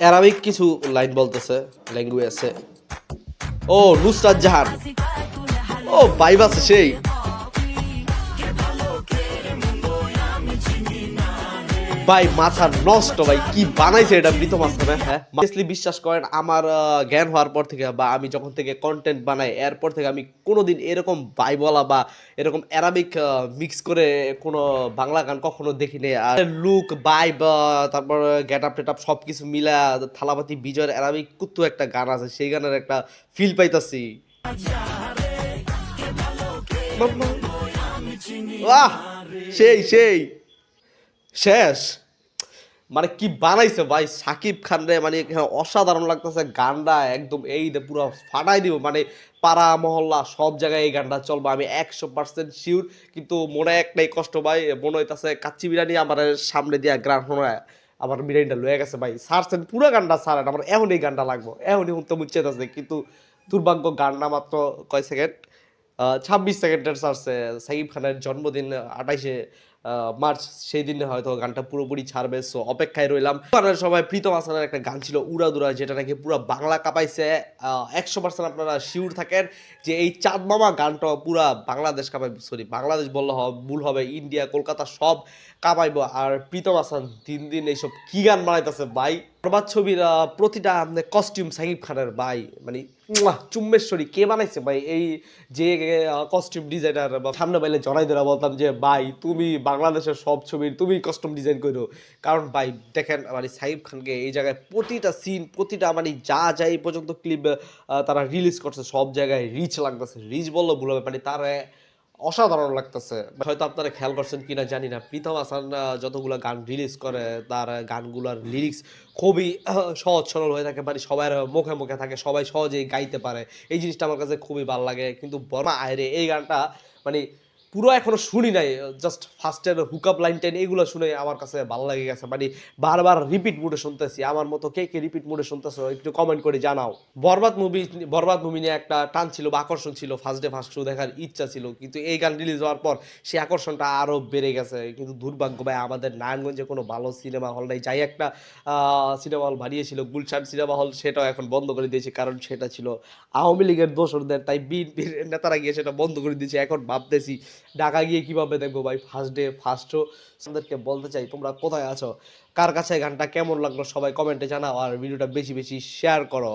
Arabic কিছু line বলতেছে, ল্যাঙ্গুয়েজে। ও নুসরাত জাহান, ও ভাইব আছে সেই। ভাই মাথা নষ্ট ভাই, কি বানাইছে এটা প্রীতম হাসান। হ্যাঁ সিরিয়াসলি বিশ্বাস করেন আমার জ্ঞান হওয়ার পর থেকে বা আমি যখন থেকে কন্টেন্ট বানাই এরপর থেকে আমি কোনোদিন এরকম বাইবলা বা এরকম অ্যারাবিক মিক্স করে কোনো বাংলা গান কখনো দেখিনি। আর লুক বাইব, তারপর গেট আপ টেট আপ সব কিছু মিলা থালাপাতি বিজয়ের অ্যারাবিক কুত্তু একটা গান আছে, সেই গানের একটা ফিল পাইতাছি। বাহ, সেই সেই শেষ। মানে কি বানাইছে ভাই সাকিব খান রে, মানে অসাধারণ লাগতেছে গানটা একদম। এই দে পুরো ফাটাই দিব, মানে পাড়া মহল্লা সব জায়গায় এই গানটা চলবে, আমি 100% শিওর। কিন্তু মনে একটাই কষ্ট ভাই, মনে হইতাছে কাচ্চি বিরিয়ানি আমার সামনে দিয়া গ্রান শোনায় আমার বিরিয়ানিটা লয়ে গেছে ভাই। সারছেন পুরো গানটা সারেন, আমার এখন এই গানটা লাগবো, এখনই শুনতে মুচ্ছে আছে। কিন্তু দুর্ভাগ্য গানটা মাত্র কয় সেকেন্ড, 26 সেকেন্ডের সারছে। সাকিব খানের জন্মদিন 28শে মার্চ, সেই দিনে হয়তো গানটা পুরোপুরি ছাড়বে। সো অপেক্ষায় রইলাম। আপনারা সবাই প্রীতম হাসানের একটা গান ছিল উড়াদুরা, যেটা নাকি পুরো বাংলা কাঁপাইছে। 100% আপনারা শিওর থাকেন যে এই চাঁদ মামা গানটা পুরা বাংলাদেশ কাঁপাইবে। সরি, বাংলাদেশ বললে ভুল হবে, ইন্ডিয়া কলকাতা সব কাঁপাইবো। আর প্রীতম হাসান দিন দিন এইসব কি গান বানাইতেছে ভাই। বরবাদ ছবির প্রতিটা কস্টিউম সাকিব খানের ভাই, মানে চুম্বেশ্বরী কে বানাইছে ভাই। এই যে কস্টিউম ডিজাইনার বা সামনে পাইলে জড়াই ধরা বলতাম যে ভাই তুমি বাংলাদেশের সব ছবির তুমি কস্টিউম ডিজাইন করো। কারণ ভাই দেখেন মানে সাকিব খানকে এই জায়গায় প্রতিটা সিন, প্রতিটা মানে যা যা এই পর্যন্ত ক্লিপ তারা রিলিজ করছে সব জায়গায় রিচ লাগতেছে। রিচ বললো ভুল হবে, মানে তার অসাধারণ লাগতেছে। হয়তো আপনারা খেয়াল করছেন কিনা জানি না, প্রীতম হাসান যতগুলো গান রিলিজ করে তার গানগুলোর লিরিক্স খুবই সহজ সরল হয়ে থাকে, মানে সবার মুখে মুখে থাকে, সবাই সহজেই গাইতে পারে। এই জিনিসটা আমার কাছে খুবই ভালো লাগে। কিন্তু বর্মা আয়রে এই গানটা মানে পুরো এখনো শুনি নাই, জাস্ট ফার্স্টের হুকআপ লাইন টাইন এগুলো শুনে আমার কাছে ভালো লাগে গেছে। মানে বারবার রিপিট মোডে শুনতেছি। আমার মতো কে কে রিপিট মোডে শুনতেছো একটু কমেন্ট করে জানাও। বরবাদ মুভি নিয়ে একটা টান ছিল বা আকর্ষণ ছিল, ফার্স্ট ডে ফার্স্ট শো দেখার ইচ্ছা ছিল, কিন্তু এই গান রিলিজ হওয়ার পর সেই আকর্ষণটা আরো বেড়ে গেছে। কিন্তু দুর্ভাগ্য ভাই আমাদের নারায়ণগঞ্জে কোনো ভালো সিনেমা হল নাই। যাই একটা সিনেমা হল বানিয়েছিল গুলশান সিনেমা হল, সেটাও এখন বন্ধ করে দিয়েছে, কারণ সেটা ছিল আওয়ামী লীগের দোসরদের, তাই বিএনপির নেতারা গিয়ে সেটা বন্ধ করে দিয়েছে। এখন ভাবতেছি ঢাকা গিয়ে কিভাবে দেখবো ভাই ফার্স্ট ডে ফার্স্ট শো। আমাদেরকে বলতে চাই তোমরা কোথায় আছো, কার কাছে গানটা কেমন লাগলো সবাই কমেন্টে জানাও, আর ভিডিওটা বেশি বেশি শেয়ার করো।